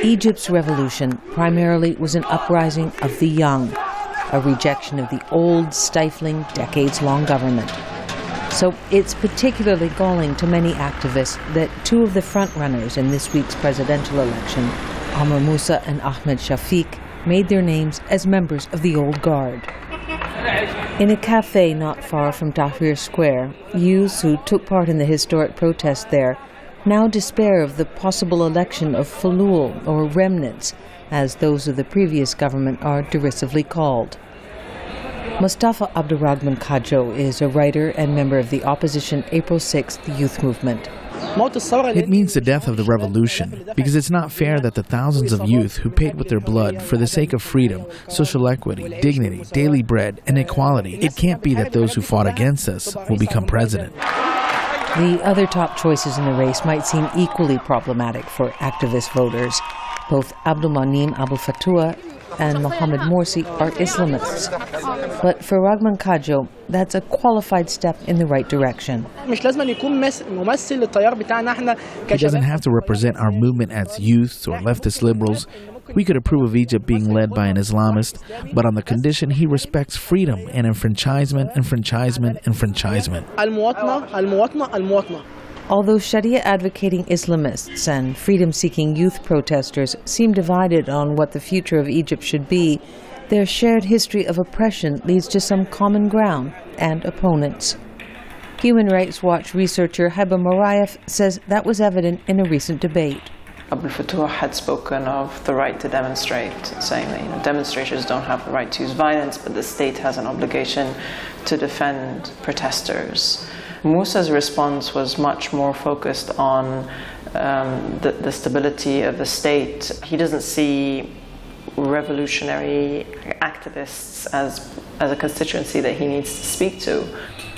Egypt's revolution primarily was an uprising of the young, a rejection of the old, stifling, decades-long government. So it's particularly galling to many activists that two of the frontrunners in this week's presidential election, Amr Moussa and Ahmed Shafiq, made their names as members of the old guard. In a cafe not far from Tahrir Square, youths who took part in the historic protest there now despair of the possible election of Fulul, or remnants, as those of the previous government are derisively called. Mostafa Akl Ragman Kajo is a writer and member of the opposition April 6th youth movement. It means the death of the revolution, because it's not fair that the thousands of youth who paid with their blood for the sake of freedom, social equity, dignity, daily bread, and equality, it can't be that those who fought against us will become president. The other top choices in the race might seem equally problematic for activist voters. Both Abdul Manim Abdel Fattah and Mohamed Morsi are Islamists. But for Ragman Kajo, that's a qualified step in the right direction. He doesn't have to represent our movement as youths or leftist liberals. We could approve of Egypt being led by an Islamist, but on the condition he respects freedom and enfranchisement, enfranchisement, enfranchisement. Although Sharia-advocating Islamists and freedom-seeking youth protesters seem divided on what the future of Egypt should be, their shared history of oppression leads to some common ground and opponents. Human Rights Watch researcher Heba Morayev says that was evident in a recent debate. Abdel Fattah had spoken of the right to demonstrate, saying that demonstrators don't have the right to use violence, but the state has an obligation to defend protesters. Musa's response was much more focused on the stability of the state. He doesn't see revolutionary activists as a constituency that he needs to speak to.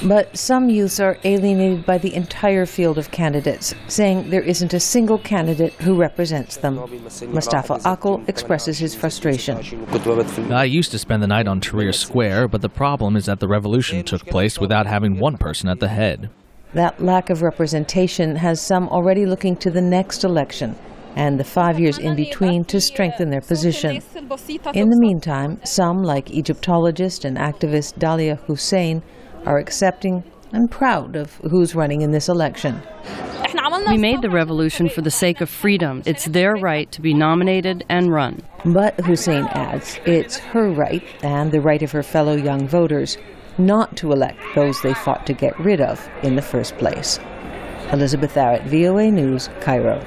But some youths are alienated by the entire field of candidates, saying there isn't a single candidate who represents them. Mostafa Akl expresses his frustration. I used to spend the night on Tahrir Square, but the problem is that the revolution took place without having one person at the head. That lack of representation has some already looking to the next election and the 5 years in between to strengthen their position. In the meantime, some, like Egyptologist and activist Dalia Hussein, are accepting and proud of who's running in this election. We made the revolution for the sake of freedom. It's their right to be nominated and run. But, Hussein adds, it's her right, and the right of her fellow young voters, not to elect those they fought to get rid of in the first place. Elizabeth Arrott, VOA News, Cairo.